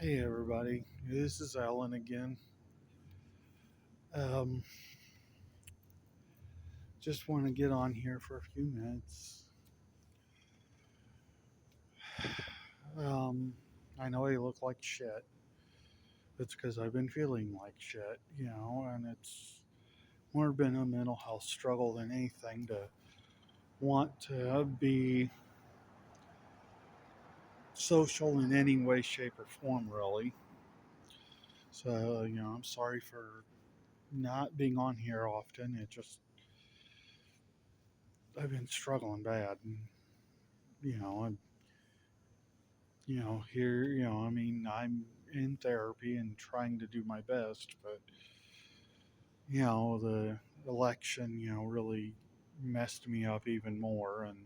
Hey everybody, this is Alan again. Um, just want to get on here for a few minutes. Um, I know I look like shit. It's because I've been feeling like shit, and it's more been a mental health struggle than anything to want to be social in any way, shape, or form, really. So, I'm sorry for not being on here often. I've been struggling bad. And, I'm here, I mean, I'm in therapy and trying to do my best, but, the election, really messed me up even more, and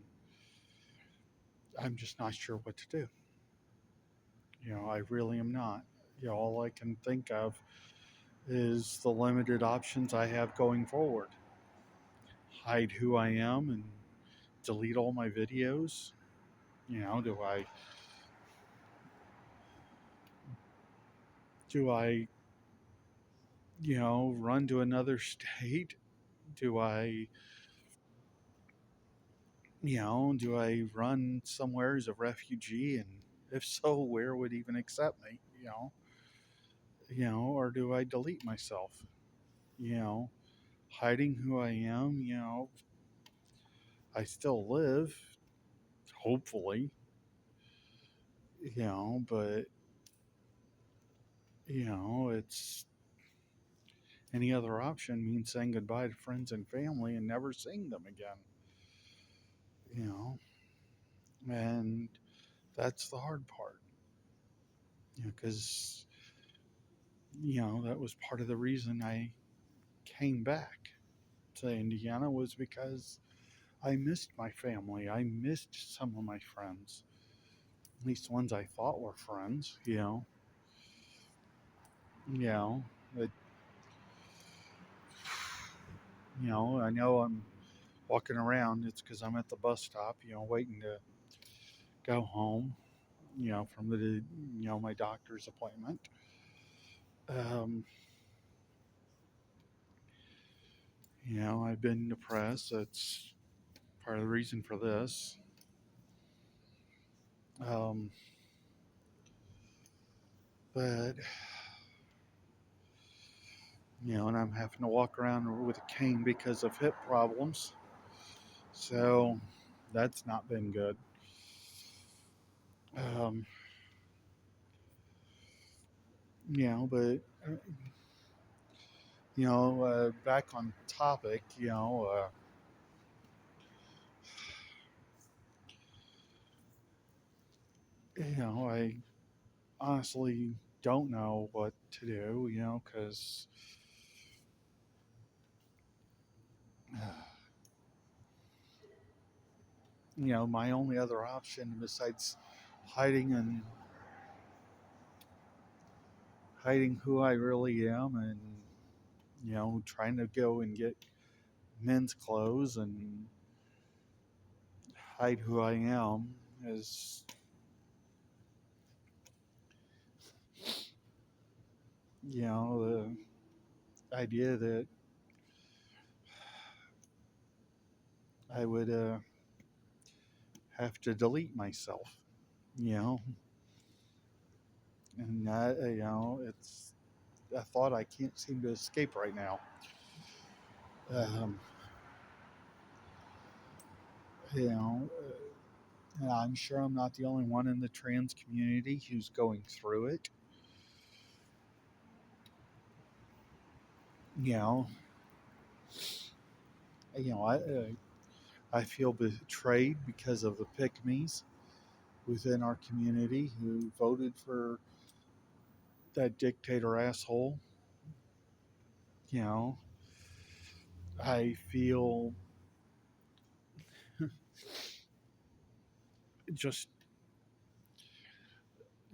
I'm just not sure what to do. I really am not. All I can think of is the limited options I have going forward. Hide who I am and delete all my videos. Do I, run to another state? Do I do I run somewhere as a refugee? And if so, where would even accept me? Or do I delete myself? You know, hiding who I am, I still live, hopefully, but, it's any other option means saying goodbye to friends and family and never seeing them again, you know, and that's the hard part, because, that was part of the reason I came back to Indiana was because I missed my family. I missed some of my friends, at least ones I thought were friends. You know, it, I know I'm walking around. It's because I'm at the bus stop, waiting to go home. From the my doctor's appointment. Um, I've been depressed. That's part of the reason for this. Um, but and I'm having to walk around with a cane because of hip problems. So that's not been good. Um, but back on topic, I honestly don't know what to do, because my only other option besides hiding and hiding who I really am and trying to go and get men's clothes and hide who I am is the idea that I would have to delete myself, you know, and that, it's a thought I can't seem to escape right now. Um, you know, and I'm sure I'm not the only one in the trans community who's going through it. You know, you know, I feel betrayed because of the pick-me's within our community who voted for that dictator asshole. You know, I feel just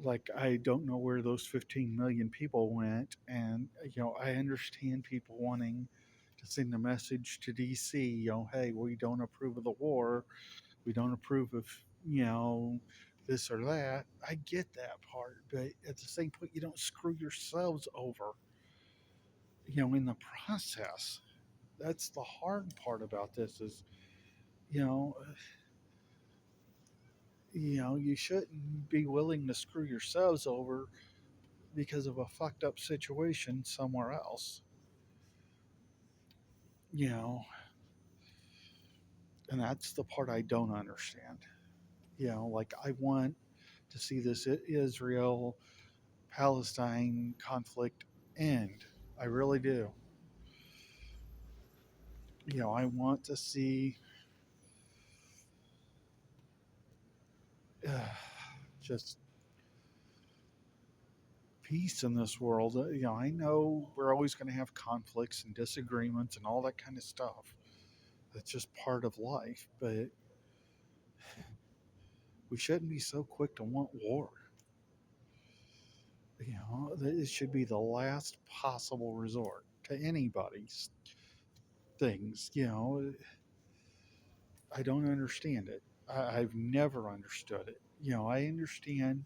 like I don't know where those 15 million people went. And, I understand people wanting to send a message to DC, hey, we don't approve of the war. We don't approve of, this or that. I get that part, but at the same point, you don't screw yourselves over, in the process. That's the hard part about this is, you know, you shouldn't be willing to screw yourselves over because of a fucked up situation somewhere else, you know, and that's the part I don't understand. Like I want to see this Israel Palestine conflict end. I really do. I want to see uh, just peace in this world. I know we're always going to have conflicts and disagreements and all that kind of stuff. That's just part of life, but we shouldn't be so quick to want war. It should be the last possible resort to anybody's things. I don't understand it. I've never understood it. I understand,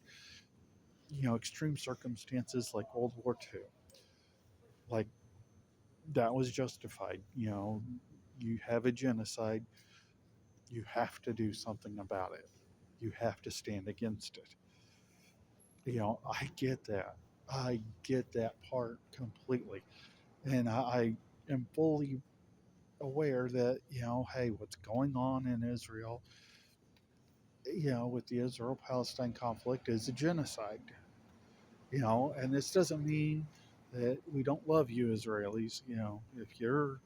extreme circumstances like World War II, like that was justified. You have a genocide, you have to do something about it. You have to stand against it. I get that. I get that part completely. And I am fully aware that, hey, what's going on in Israel, with the Israel Palestine conflict is a genocide. And this doesn't mean that we don't love you Israelis. If you're,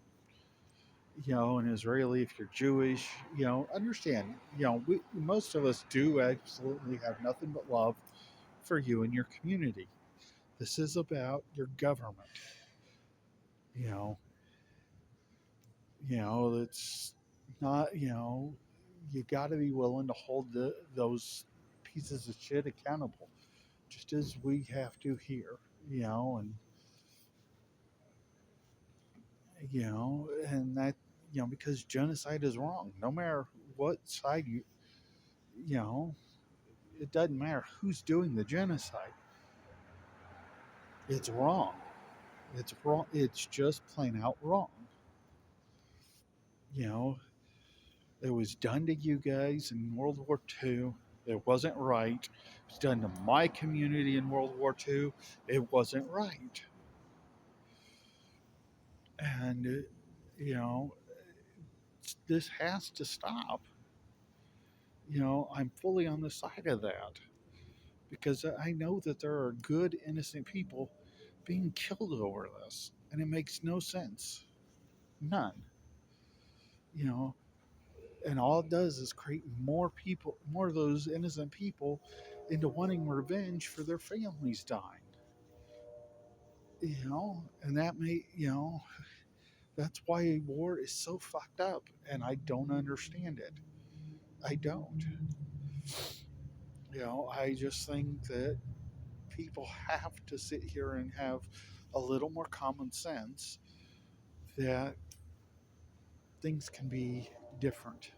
an Israeli, if you're Jewish, understand, most of us do absolutely have nothing but love for you and your community. This is about your government. You know, it's not, you got to be willing to hold those pieces of shit accountable, just as we have to here, and, and that, because genocide is wrong, no matter what side you know, it doesn't matter who's doing the genocide. It's wrong. It's wrong. It's just plain out wrong. You know, it was done to you guys in World War II. It wasn't right. It was done to my community in World War II. It wasn't right. And, you know, this has to stop. I'm fully on the side of that because I know that there are good, innocent people being killed over this. And it makes no sense. None. You know, and all it does is create more people, more of those innocent people into wanting revenge for their families dying. And that may, that's why war is so fucked up, and I don't understand it. I don't. I just think that people have to sit here and have a little more common sense that things can be different.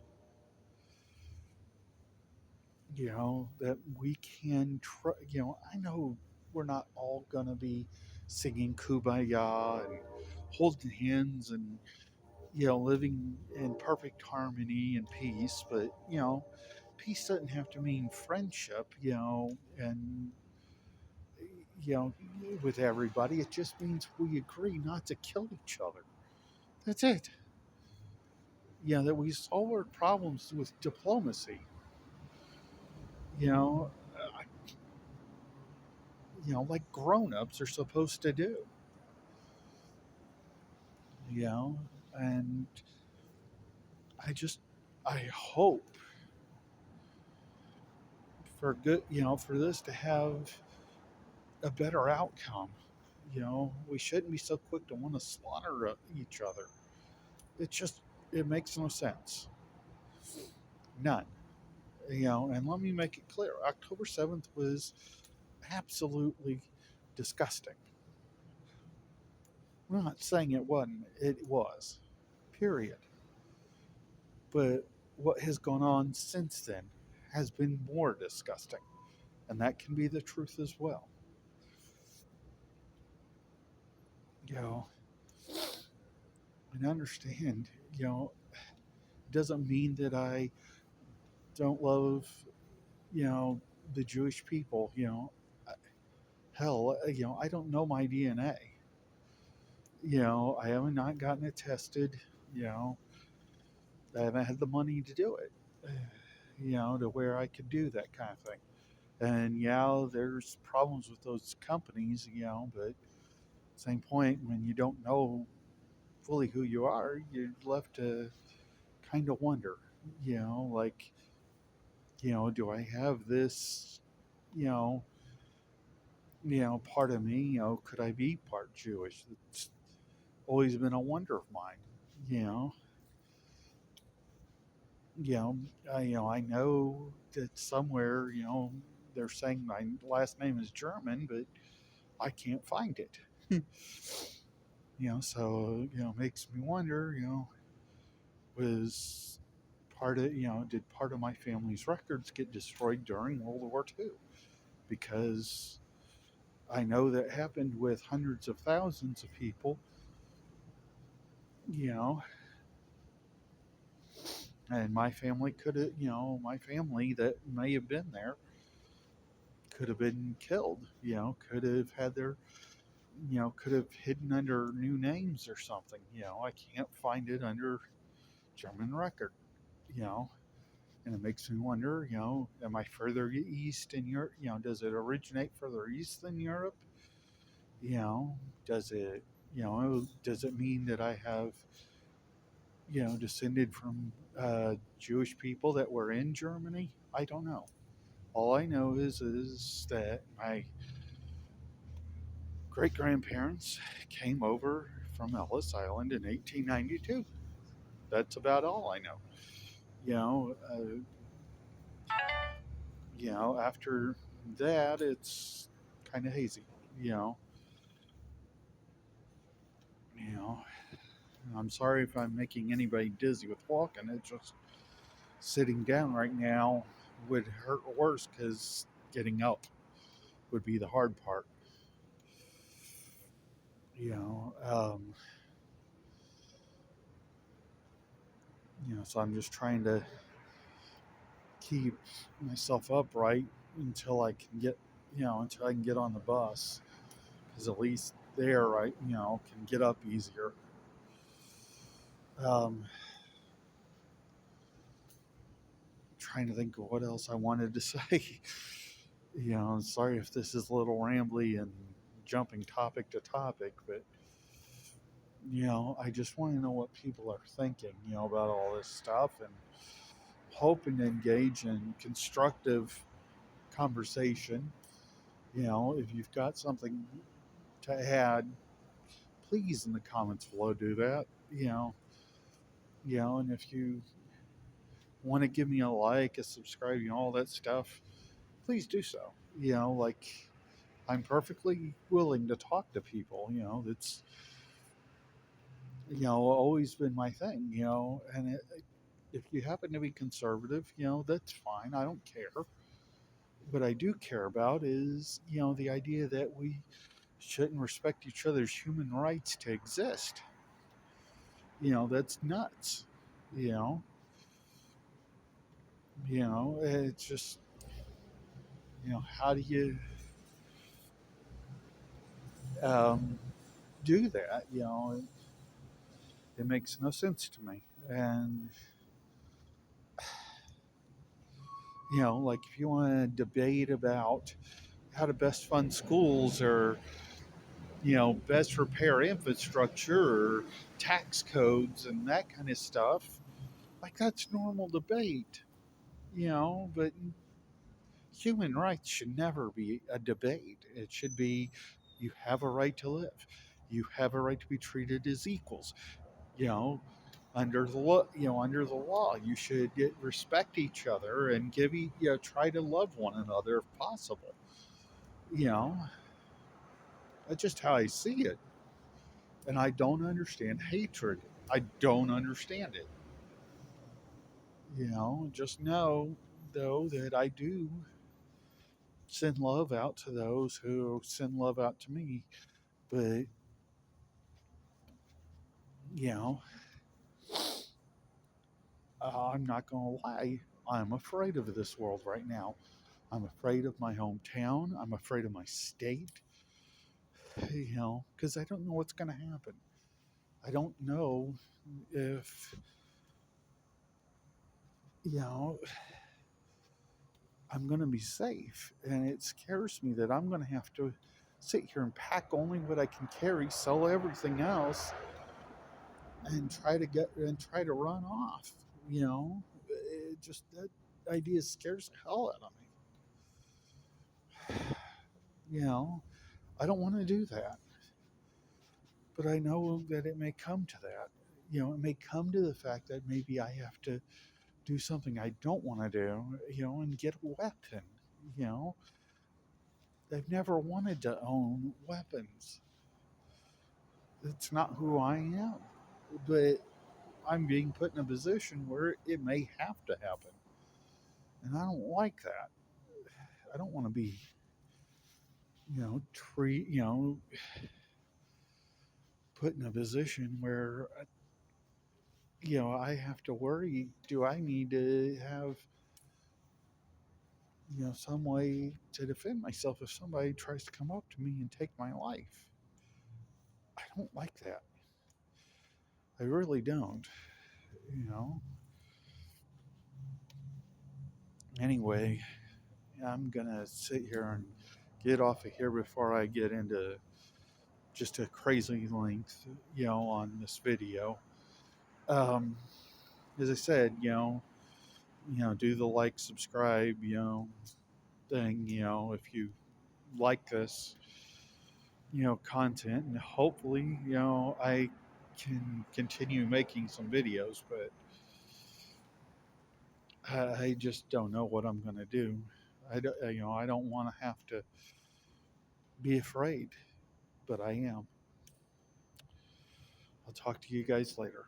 That we can try. I know we're not all going to be singing kumbaya and holding hands and, living in perfect harmony and peace, but, peace doesn't have to mean friendship, and, you know, with everybody. It just means we agree not to kill each other. That's it. That we solve our problems with diplomacy, you know, uh, like grown-ups are supposed to do, you know, and I just, I hope for good, for this to have a better outcome. We shouldn't be so quick to want to slaughter each other. It just, it makes no sense. None. And let me make it clear, October 7th was absolutely disgusting. I'm not saying it wasn't, it was, period. But what has gone on since then has been more disgusting. And that can be the truth as well. You know, and understand, you know, it doesn't mean that I don't love, you know, the Jewish people. Hell, I don't know my DNA. I haven't not gotten it tested. You know, I haven't had the money to do it. To where I could do that kind of thing. And yeah, there's problems with those companies. But at the same point, when you don't know fully who you are, you're left to kind of wonder. Like, do I have this? You know, part of me. Could I be part Jewish? It's always been a wonder of mine. You know, you know, I know that somewhere, they're saying my last name is German, but I can't find it. So it makes me wonder. Was did part of my family's records get destroyed during World War II? Because I know that happened with hundreds of thousands of people. You know, and my family could have, my family that may have been there could have been killed. Could have had their, could have hidden under new names or something. I can't find it under German record. You know, and it makes me wonder. Am I further east in Europe? Does it originate further east than Europe? You know, does it, does it mean that I have, descended from Jewish people that were in Germany? I don't know. All I know is that my great grandparents came over from Ellis Island in 1892. That's about all I know. You know, uh, After that, it's kind of hazy. You know, you know. I'm sorry if I'm making anybody dizzy with walking. It's just sitting down right now would hurt worse because getting up would be the hard part. You know, um, so I'm just trying to keep myself upright until I can get, until I can get on the bus, because at least there I, can get up easier. Um, Trying to think of what else I wanted to say. Sorry if this is a little rambly and jumping topic to topic, but I just want to know what people are thinking, about all this stuff, and hoping to engage in constructive conversation. If you've got something to add, please in the comments below do that. And if you want to give me a like, a subscribe, all that stuff, please do so. Like, I'm perfectly willing to talk to people. That's always been my thing. If you happen to be conservative, that's fine. I don't care. What I do care about is, the idea that we shouldn't respect each other's human rights to exist. That's nuts. You know, it's just, how do you um, do that? It makes no sense to me. And, like if you want to debate about how to best fund schools, or, best repair infrastructure, or tax codes and that kind of stuff, like that's normal debate, but human rights should never be a debate. It should be, you have a right to live. You have a right to be treated as equals. You know, under the law, you should respect each other and try to love one another if possible. You know, that's just how I see it. And I don't understand hatred. I don't understand it. Just know though, that I do send love out to those who send love out to me. But, you know, I'm not going to lie. I'm afraid of this world right now. I'm afraid of my hometown. I'm afraid of my state, because I don't know what's going to happen. I don't know if, you know, I'm going to be safe. And it scares me that I'm going to have to sit here and pack only what I can carry, sell everything else, and try to run off. You know, it just that idea scares the hell out of me. I don't want to do that, but I know that it may come to that. It may come to the fact that maybe I have to do something I don't want to do, and get a weapon. You know, I've never wanted to own weapons. It's not who I am, but I'm being put in a position where it may have to happen, and I don't like that. I don't want to be, put in a position where I have to worry. Do I need to have some way to defend myself if somebody tries to come up to me and take my life? I don't like that. I really don't. You know. Anyway, I'm gonna sit here and get off of here before I get into just a crazy length, on this video. Um, as I said, do the like, subscribe, thing, if you like this, content, and hopefully, I can continue making some videos, but I just don't know what I'm going to do. I don't want to have to be afraid, but I am. I'll talk to you guys later.